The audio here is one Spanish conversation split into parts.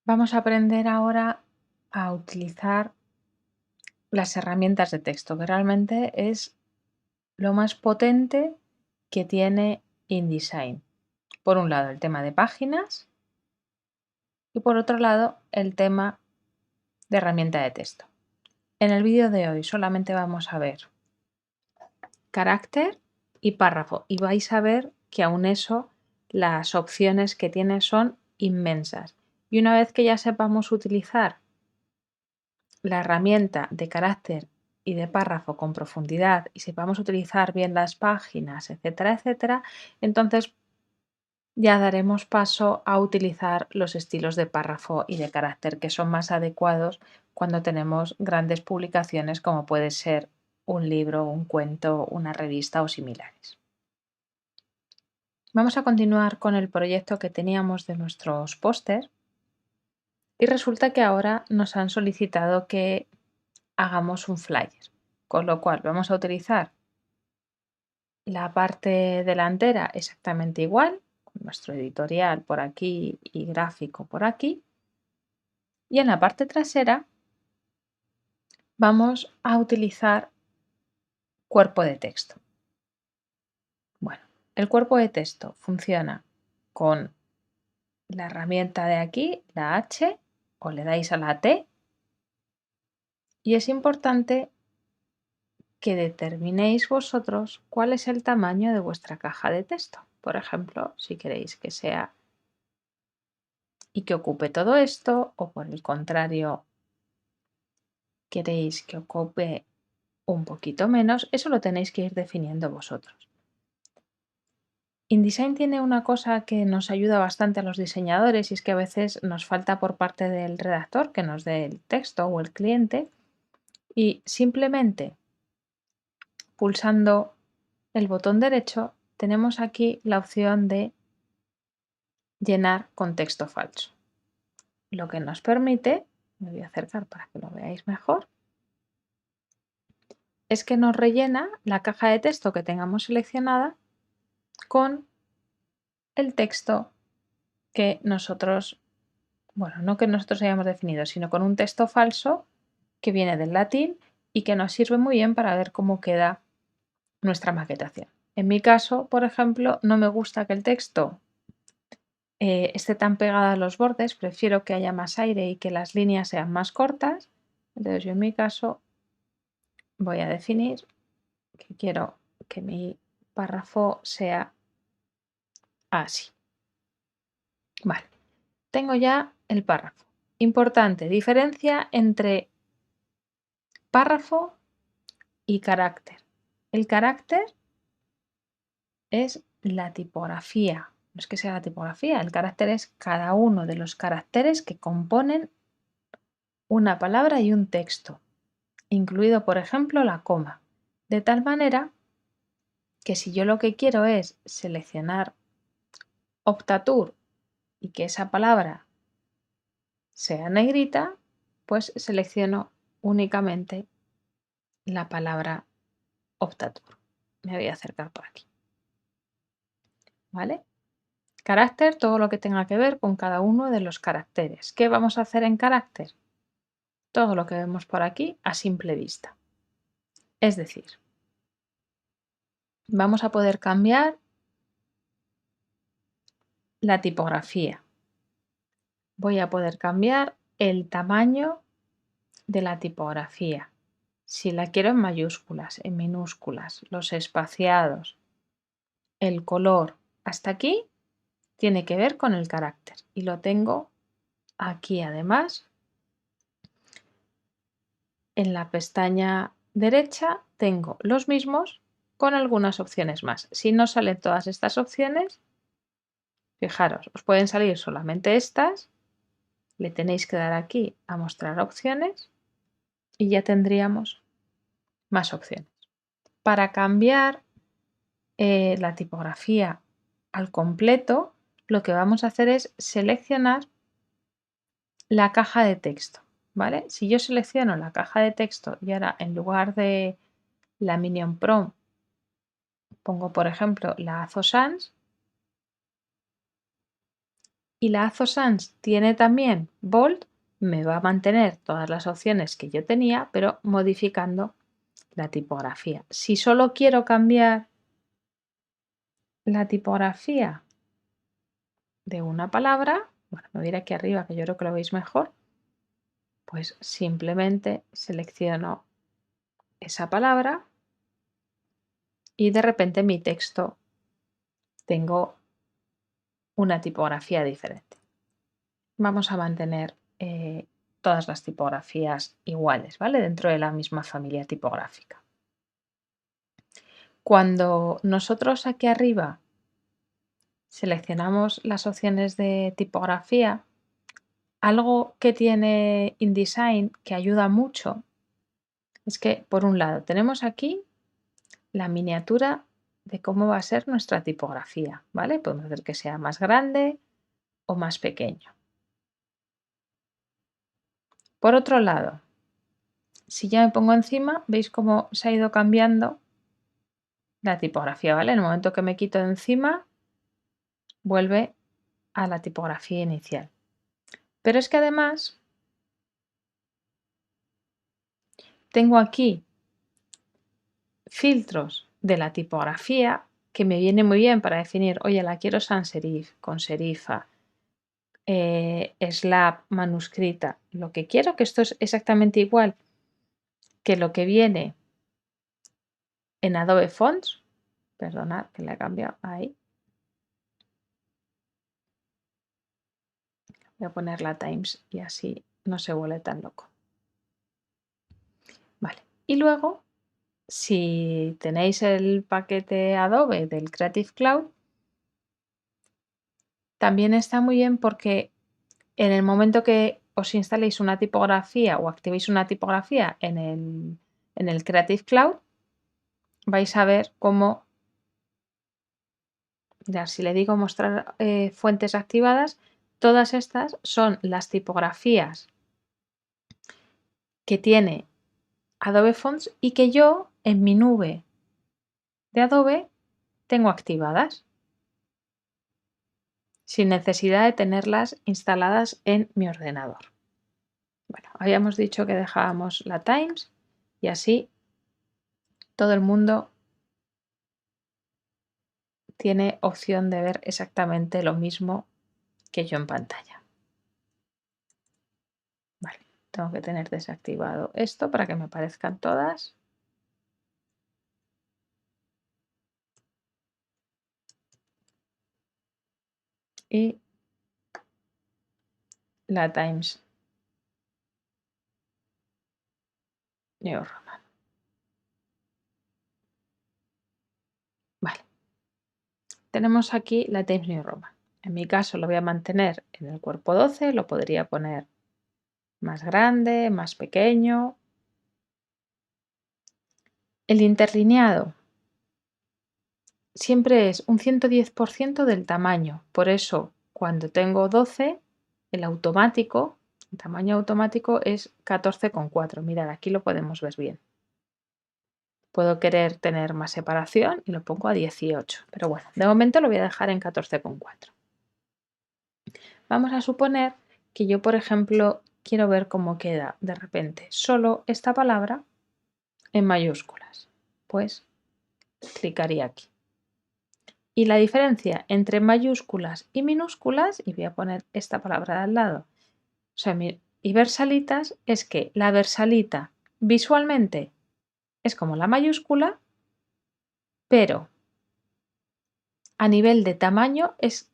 Vamos a aprender ahora a utilizar las herramientas de texto, que realmente es lo más potente que tiene InDesign. Por un lado, el tema de páginas y por otro lado, el tema de herramienta de texto. En el vídeo de hoy solamente vamos a ver carácter y párrafo y vais a ver que aún eso las opciones que tiene son inmensas. Y una vez que ya sepamos utilizar la herramienta de carácter y de párrafo con profundidad y sepamos utilizar bien las páginas, etcétera, etcétera, entonces ya daremos paso a utilizar los estilos de párrafo y de carácter que son más adecuados cuando tenemos grandes publicaciones como puede ser un libro, un cuento, una revista o similares. Vamos a continuar con el proyecto que teníamos de nuestros pósters y resulta que ahora nos han solicitado que hagamos un flyer, con lo cual vamos a utilizar la parte delantera exactamente igual, con nuestro editorial por aquí y gráfico por aquí, y en la parte trasera vamos a utilizar cuerpo de texto. Bueno, el cuerpo de texto funciona con la herramienta de aquí, la H, o le dais a la T, y es importante que determinéis vosotros cuál es el tamaño de vuestra caja de texto. Por ejemplo, si queréis que sea y que ocupe todo esto, o por el contrario, queréis que ocupe un poquito menos, eso lo tenéis que ir definiendo vosotros. InDesign tiene una cosa que nos ayuda bastante a los diseñadores y es que a veces nos falta por parte del redactor que nos dé el texto o el cliente y simplemente pulsando el botón derecho tenemos aquí la opción de llenar con texto falso. Lo que nos permite, me voy a acercar para que lo veáis mejor, es que nos rellena la caja de texto que tengamos seleccionada con el texto que nosotros, bueno, no que nosotros hayamos definido, sino con un texto falso que viene del latín y que nos sirve muy bien para ver cómo queda nuestra maquetación. En mi caso, por ejemplo, no me gusta que el texto esté tan pegado a los bordes, prefiero que haya más aire y que las líneas sean más cortas. Entonces yo en mi caso voy a definir que quiero que mi párrafo sea así. Vale, tengo ya el párrafo. Importante, diferencia entre párrafo y carácter. El carácter es la tipografía. No es que sea la tipografía, el carácter es cada uno de los caracteres que componen una palabra y un texto, incluido por ejemplo la coma. De tal manera que si yo lo que quiero es seleccionar Optatur y que esa palabra sea negrita, pues selecciono únicamente la palabra Optatur. Me voy a acercar por aquí. ¿Vale? Carácter, todo lo que tenga que ver con cada uno de los caracteres. ¿Qué vamos a hacer en carácter? Todo lo que vemos por aquí a simple vista. Es decir, vamos a poder cambiar la tipografía. Voy a poder cambiar el tamaño de la tipografía. Si la quiero en mayúsculas, en minúsculas, los espaciados, el color. Hasta aquí tiene que ver con el carácter y lo tengo aquí además en la pestaña derecha tengo los mismos con algunas opciones más. Si no salen todas estas opciones, fijaros, os pueden salir solamente estas, le tenéis que dar aquí a mostrar opciones y ya tendríamos más opciones. Para cambiar la tipografía al completo, lo que vamos a hacer es seleccionar la caja de texto, ¿vale? Si yo selecciono la caja de texto y ahora en lugar de la Minion Pro pongo, por ejemplo, la Azo Sans y la Azo Sans tiene también bold, me va a mantener todas las opciones que yo tenía, pero modificando la tipografía. Si solo quiero cambiar la tipografía de una palabra, bueno, me voy a ir aquí arriba que yo creo que lo veis mejor, pues simplemente selecciono esa palabra y de repente mi texto tengo una tipografía diferente. Vamos a mantener todas las tipografías iguales, ¿vale? Dentro de la misma familia tipográfica. Cuando nosotros aquí arriba seleccionamos las opciones de tipografía, algo que tiene InDesign que ayuda mucho es que, por un lado, tenemos aquí la miniatura de cómo va a ser nuestra tipografía, ¿vale? Podemos hacer que sea más grande o más pequeño. Por otro lado, si ya me pongo encima, veis cómo se ha ido cambiando la tipografía, ¿vale? En el momento que me quito de encima, vuelve a la tipografía inicial. Pero es que además tengo aquí filtros de la tipografía que me viene muy bien para definir, oye, la quiero sans serif, con serifa, slab, manuscrita, lo que quiero, que esto es exactamente igual que lo que viene en Adobe Fonts. Perdonad que le he cambiado ahí. Voy a poner la Times y así no se vuelve tan loco. Vale. Y luego, si tenéis el paquete Adobe del Creative Cloud, también está muy bien porque en el momento que os instaléis una tipografía o activéis una tipografía en el Creative Cloud, vais a ver cómo, mirad, si le digo mostrar fuentes activadas, todas estas son las tipografías que tiene Adobe Fonts y que yo en mi nube de Adobe tengo activadas sin necesidad de tenerlas instaladas en mi ordenador. Bueno, habíamos dicho que dejábamos la Times y así todo el mundo tiene opción de ver exactamente lo mismo que yo en pantalla. Vale, tengo que tener desactivado esto para que me aparezcan todas. Y la Times New Roman. Vale, tenemos aquí la Times New Roman. En mi caso lo voy a mantener en el cuerpo 12, lo podría poner más grande, más pequeño. El interlineado siempre es un 110% del tamaño. Por eso, cuando tengo 12, el automático, el tamaño automático es 14,4. Mirad, aquí lo podemos ver bien. Puedo querer tener más separación y lo pongo a 18. Pero bueno, de momento lo voy a dejar en 14,4. Vamos a suponer que yo, por ejemplo, quiero ver cómo queda de repente solo esta palabra en mayúsculas. Pues clicaría aquí. Y la diferencia entre mayúsculas y minúsculas, y voy a poner esta palabra de al lado, o sea, y versalitas, es que la versalita visualmente es como la mayúscula, pero a nivel de tamaño es,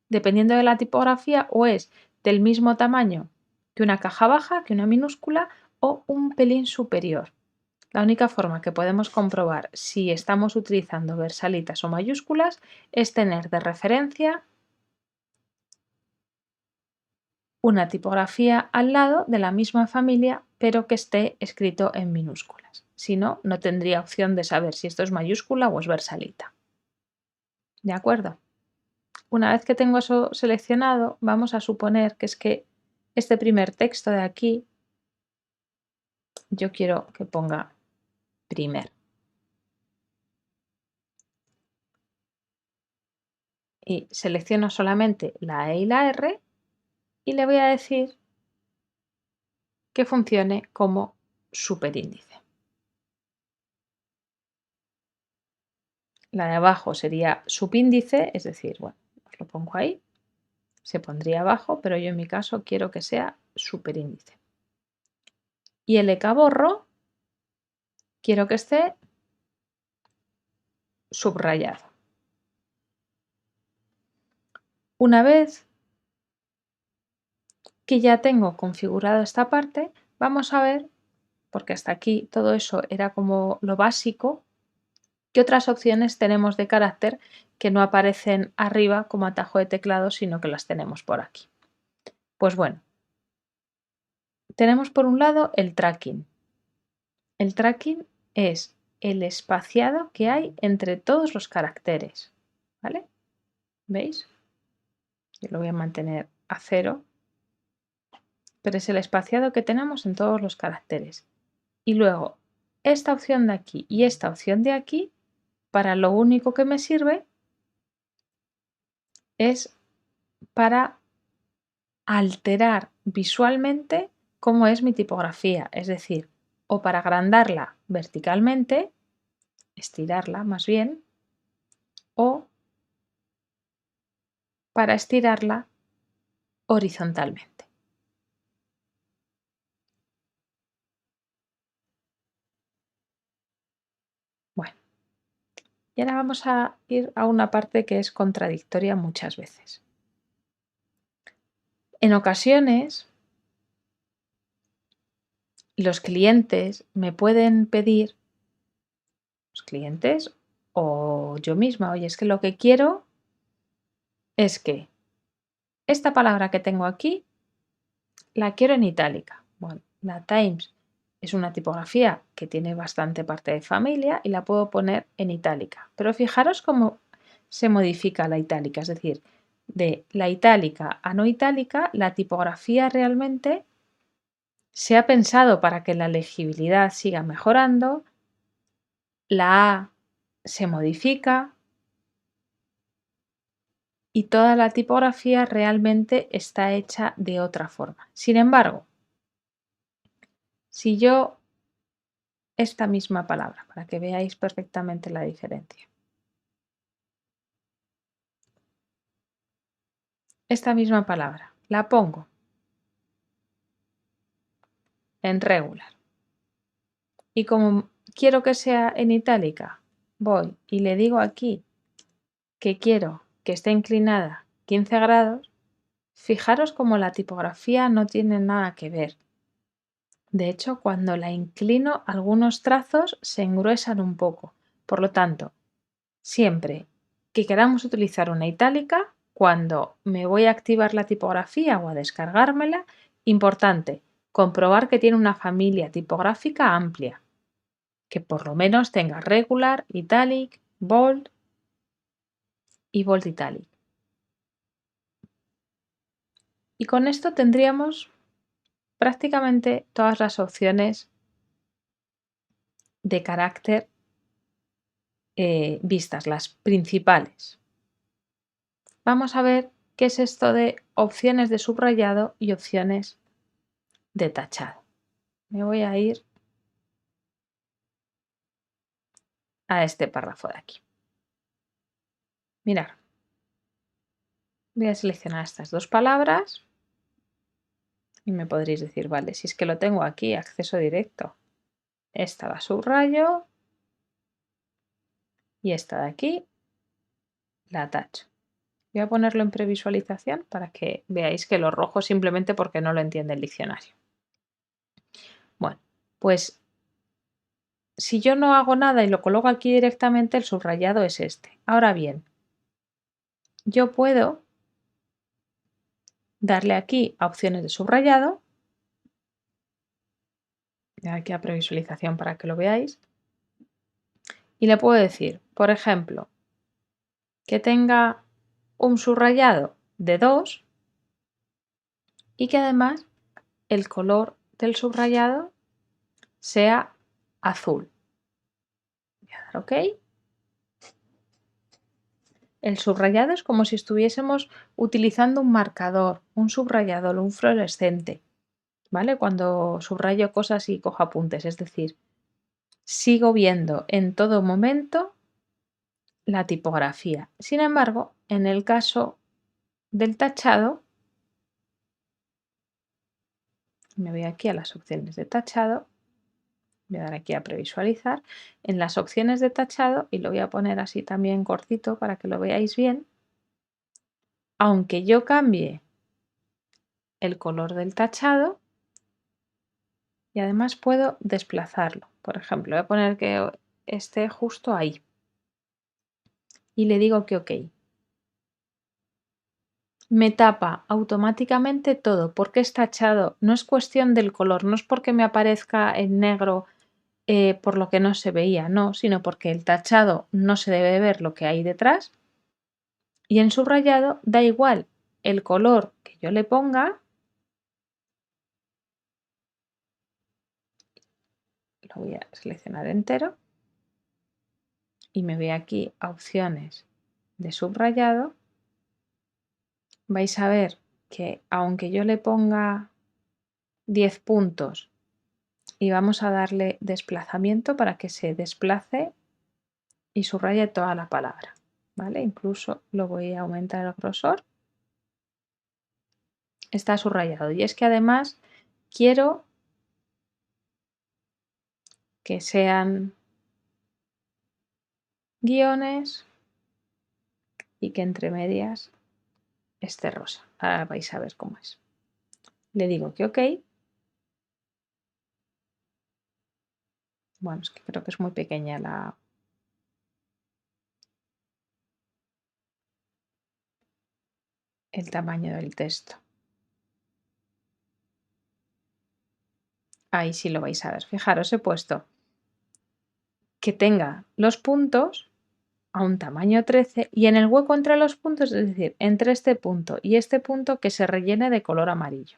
dependiendo de la tipografía, o es del mismo tamaño que una caja baja, que una minúscula, o un pelín superior. La única forma que podemos comprobar si estamos utilizando versalitas o mayúsculas es tener de referencia una tipografía al lado de la misma familia, pero que esté escrito en minúsculas. Si no, no tendría opción de saber si esto es mayúscula o es versalita. ¿De acuerdo? Una vez que tengo eso seleccionado, vamos a suponer que es que este primer texto de aquí, yo quiero que ponga primer. y selecciono solamente la E y la R y le voy a decir que funcione como superíndice. La de abajo sería subíndice, es decir, bueno, os lo pongo ahí, se pondría abajo, pero yo en mi caso quiero que sea superíndice. Y el ecaborro quiero que esté subrayado. Una vez que ya tengo configurado esta parte, vamos a ver, porque hasta aquí todo eso era como lo básico, qué otras opciones tenemos de carácter que no aparecen arriba como atajo de teclado, sino que las tenemos por aquí. Pues bueno, tenemos por un lado el tracking. El tracking es el espaciado que hay entre todos los caracteres, ¿vale? ¿Veis? Yo lo voy a mantener a 0, pero es el espaciado que tenemos en todos los caracteres. Y luego, esta opción de aquí y esta opción de aquí, para lo único que me sirve es para alterar visualmente cómo es mi tipografía, es decir, o para agrandarla verticalmente, estirarla más bien, o para estirarla horizontalmente. Bueno, y ahora vamos a ir a una parte que es contradictoria muchas veces. En ocasiones, los clientes me pueden pedir, los clientes o yo misma, oye, es que lo que quiero es que esta palabra que tengo aquí la quiero en itálica. Bueno, la Times es una tipografía que tiene bastante parte de familia y la puedo poner en itálica. Pero fijaros cómo se modifica la itálica, es decir, de la itálica a no itálica, la tipografía realmente se ha pensado para que la legibilidad siga mejorando, la A se modifica y toda la tipografía realmente está hecha de otra forma. Sin embargo, si yo esta misma palabra, para que veáis perfectamente la diferencia. Esta misma palabra la pongo en regular y como quiero que sea en itálica, voy y le digo aquí que quiero que esté inclinada 15 grados, fijaros como la tipografía no tiene nada que ver. De hecho, cuando la inclino, algunos trazos se engruesan un poco. Por lo tanto, siempre que queramos utilizar una itálica, cuando me voy a activar la tipografía o a descargármela, importante, comprobar que tiene una familia tipográfica amplia, que por lo menos tenga regular, italic, bold y bold italic. Y con esto tendríamos prácticamente todas las opciones de carácter vistas, las principales. Vamos a ver qué es esto de opciones de subrayado y opciones de tachado. Me voy a ir a este párrafo de aquí. Mirad, voy a seleccionar estas dos palabras y me podréis decir, vale, si es que lo tengo aquí, acceso directo. Esta la subrayo y esta de aquí la tacho. Voy a ponerlo en previsualización para que veáis que lo rojo simplemente porque no lo entiende el diccionario. Bueno, pues si yo no hago nada y lo coloco aquí directamente, el subrayado es este. Ahora bien, yo puedo darle aquí a opciones de subrayado, aquí a previsualización para que lo veáis, y le puedo decir, por ejemplo, que tenga un subrayado de 2 y que además el color del subrayado sea azul. Voy a dar OK. El subrayado es como si estuviésemos utilizando un marcador, un subrayador, un fluorescente, ¿vale? Cuando subrayo cosas y cojo apuntes, es decir, sigo viendo en todo momento la tipografía. Sin embargo, en el caso del tachado, me voy aquí a las opciones de tachado, voy a dar aquí a previsualizar, en las opciones de tachado, y lo voy a poner así también cortito para que lo veáis bien, aunque yo cambie el color del tachado, y además puedo desplazarlo. Por ejemplo, voy a poner que esté justo ahí y le digo que OK. Me tapa automáticamente todo porque es tachado. No es cuestión del color, no es porque me aparezca en negro por lo que no se veía, no, sino porque el tachado no se debe ver lo que hay detrás. Y en subrayado da igual el color que yo le ponga, lo voy a seleccionar entero y me voy aquí a opciones de subrayado. Vais a ver que aunque yo le ponga 10 puntos y vamos a darle desplazamiento para que se desplace y subraye toda la palabra, ¿vale? Incluso lo voy a aumentar el grosor. Está subrayado y es que además quiero que sean guiones y que entre medias esté rosa. Ahora vais a ver cómo es. Le digo que OK. Bueno, es que creo que es muy pequeña el tamaño del texto. Ahí sí lo vais a ver. Fijaros, he puesto que tenga los puntos a un tamaño 13 y en el hueco entre los puntos, es decir, entre este punto y este punto, que se rellene de color amarillo.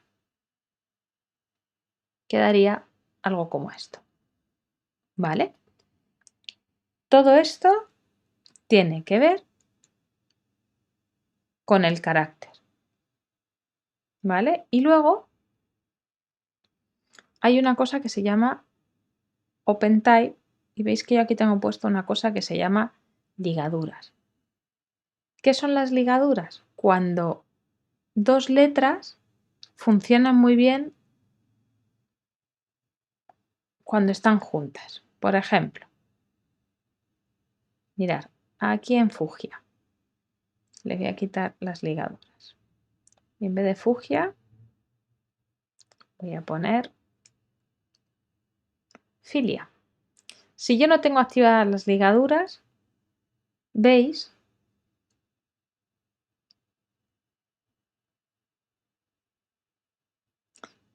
Quedaría algo como esto. ¿Vale? Todo esto tiene que ver con el carácter. ¿Vale? Y luego hay una cosa que se llama OpenType y veis que yo aquí tengo puesto una cosa que se llama ligaduras. ¿Qué son las ligaduras? Cuando dos letras funcionan muy bien cuando están juntas. Por ejemplo, mirad, aquí en fugia le voy a quitar las ligaduras. Y en vez de fugia voy a poner filia. Si yo no tengo activadas las ligaduras, veis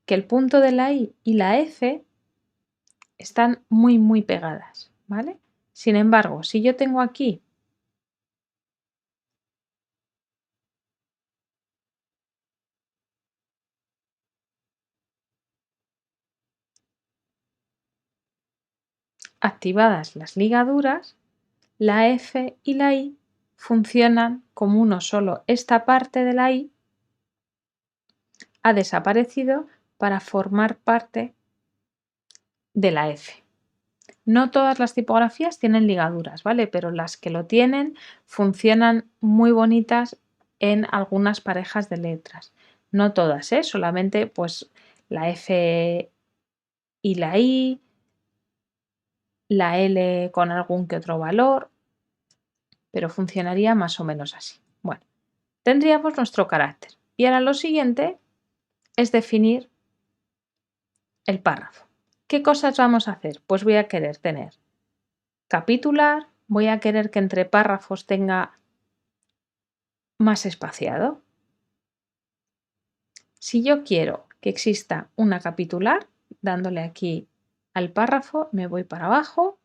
que el punto de la I y la F están muy pegadas, ¿vale? Sin embargo, si yo tengo aquí activadas las ligaduras, la F y la I funcionan como uno solo. Esta parte de la I ha desaparecido para formar parte de la F. No todas las tipografías tienen ligaduras, ¿vale? Pero las que lo tienen funcionan muy bonitas en algunas parejas de letras. No todas, ¿eh? Solamente pues la F y la I, la L con algún que otro valor, pero funcionaría más o menos así. Bueno, tendríamos nuestro carácter. Y ahora lo siguiente es definir el párrafo. ¿Qué cosas vamos a hacer? Pues voy a querer tener capitular, voy a querer que entre párrafos tenga más espaciado. Si yo quiero que exista una capitular, dándole aquí al párrafo, me voy para abajo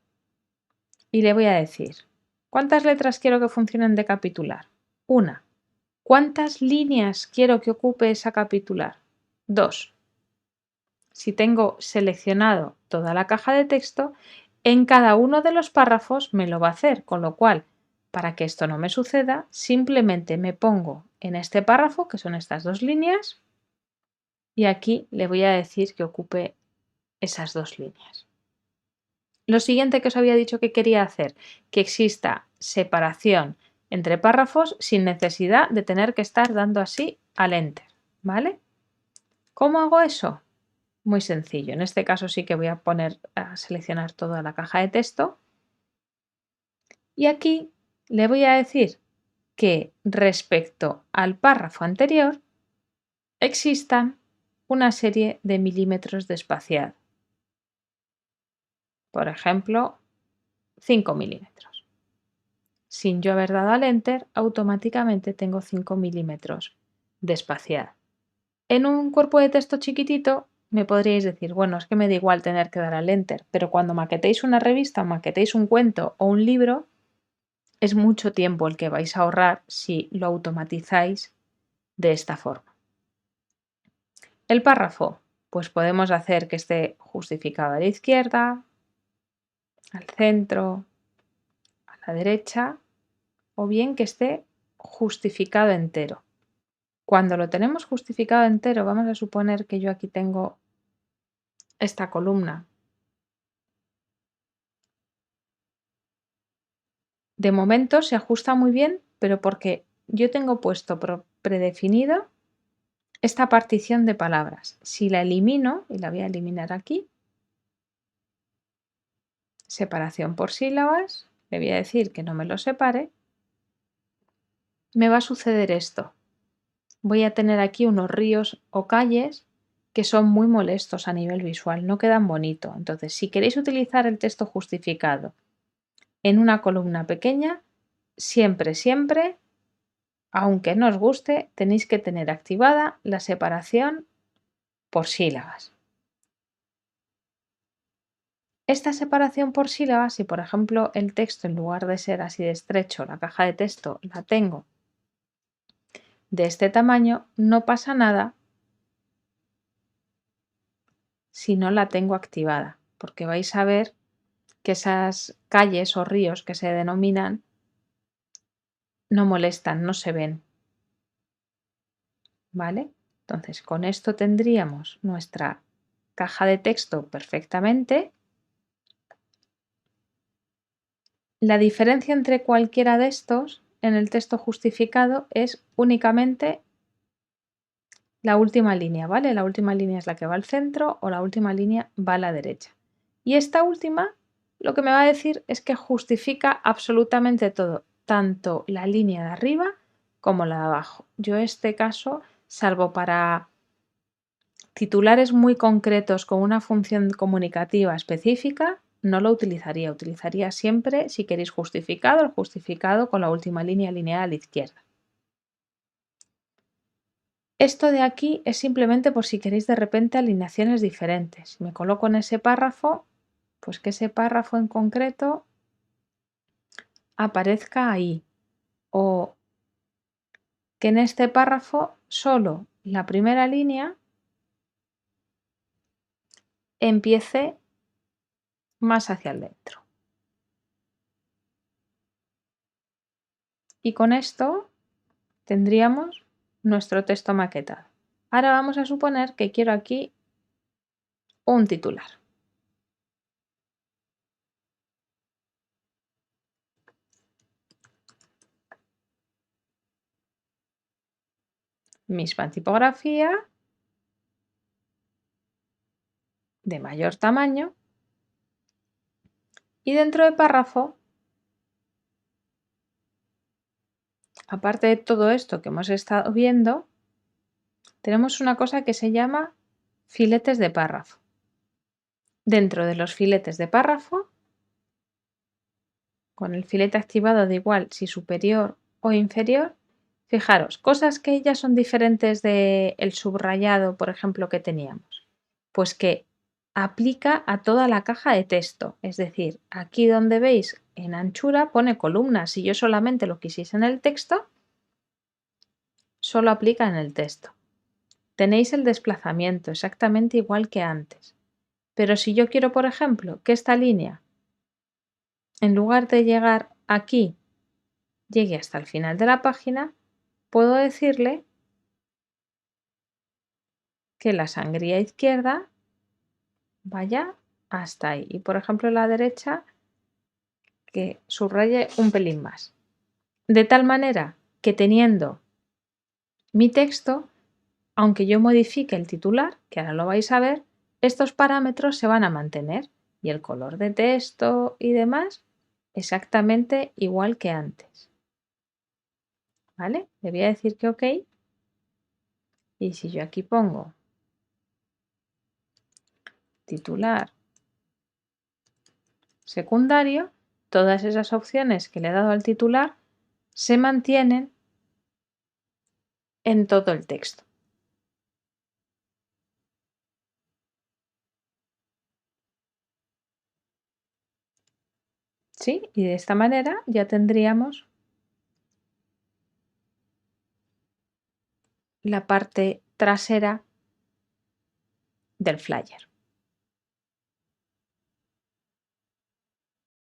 y le voy a decir, ¿cuántas letras quiero que funcionen de capitular? Una. ¿Cuántas líneas quiero que ocupe esa capitular? 2. Si tengo seleccionado toda la caja de texto, en cada uno de los párrafos me lo va a hacer, con lo cual Para que esto no me suceda, simplemente me pongo en este párrafo, que son estas dos líneas, y aquí le voy a decir que ocupe esas dos líneas. Lo siguiente que os había dicho que quería hacer, que exista separación entre párrafos sin necesidad de tener que estar dando así al Enter, ¿vale? ¿Cómo hago eso? Muy sencillo. En este caso sí que voy a seleccionar toda la caja de texto y aquí le voy a decir que respecto al párrafo anterior existan una serie de milímetros de espaciado. Por ejemplo, 5 milímetros. Sin yo haber dado al Enter, automáticamente tengo 5 milímetros de espaciado. En un cuerpo de texto chiquitito me podríais decir, bueno, es que me da igual tener que dar al Enter, pero cuando maquetéis una revista, maquetéis un cuento o un libro, es mucho tiempo el que vais a ahorrar si lo automatizáis de esta forma. El párrafo, pues podemos hacer que esté justificado a la izquierda, al centro, a la derecha, o bien que esté justificado entero. Cuando lo tenemos justificado entero, vamos a suponer que yo aquí tengo esta columna. De momento se ajusta muy bien, pero porque yo tengo puesto predefinido esta partición de palabras. Si la elimino, y la voy a eliminar aquí, separación por sílabas, le voy a decir que no me lo separe, me va a suceder esto. Voy a tener aquí unos ríos o calles que son muy molestos a nivel visual, no quedan bonito. Entonces, si queréis utilizar el texto justificado en una columna pequeña, siempre, siempre, aunque no os guste, tenéis que tener activada la separación por sílabas. Esta separación por sílabas, si por ejemplo el texto en lugar de ser así de estrecho, la caja de texto la tengo de este tamaño, no pasa nada si no la tengo activada, porque vais a ver que esas calles o ríos que se denominan no molestan, no se ven. ¿Vale? Entonces, con esto tendríamos nuestra caja de texto perfectamente. La diferencia entre cualquiera de estos en el texto justificado es únicamente la última línea, ¿vale? La última línea es la que va al centro o la última línea va a la derecha. Y esta última lo que me va a decir es que justifica absolutamente todo, tanto la línea de arriba como la de abajo. Yo en este caso, salvo para titulares muy concretos con una función comunicativa específica, no lo utilizaría. Utilizaría siempre, si queréis justificado, el justificado con la última línea alineada a la izquierda. Esto de aquí es simplemente por si queréis de repente alineaciones diferentes. Si me coloco en ese párrafo, pues que ese párrafo en concreto aparezca ahí. O que en este párrafo solo la primera línea empiece más hacia el dentro. Y con esto tendríamos nuestro texto maquetado. Ahora vamos a suponer que quiero aquí un titular. Misma tipografía, de mayor tamaño, y dentro de párrafo, aparte de todo esto que hemos estado viendo, tenemos una cosa que se llama filetes de párrafo. Dentro de los filetes de párrafo, con el filete activado da igual si superior o inferior, fijaros, cosas que ya son diferentes del subrayado, por ejemplo, que teníamos. Pues que aplica a toda la caja de texto. Es decir, aquí donde veis en anchura pone columnas. Si yo solamente lo quisiese en el texto, solo aplica en el texto. Tenéis el desplazamiento exactamente igual que antes. Pero si yo quiero, por ejemplo, que esta línea, en lugar de llegar aquí, llegue hasta el final de la página, puedo decirle que la sangría izquierda vaya hasta ahí. Y por ejemplo, la derecha que subraye un pelín más. De tal manera que teniendo mi texto, aunque yo modifique el titular, que ahora lo vais a ver, estos parámetros se van a mantener y el color de texto y demás exactamente igual que antes. ¿Vale? Le voy a decir que OK. Y si yo aquí pongo titular secundario, todas esas opciones que le he dado al titular se mantienen en todo el texto. ¿Sí? Y de esta manera ya tendríamos la parte trasera del flyer.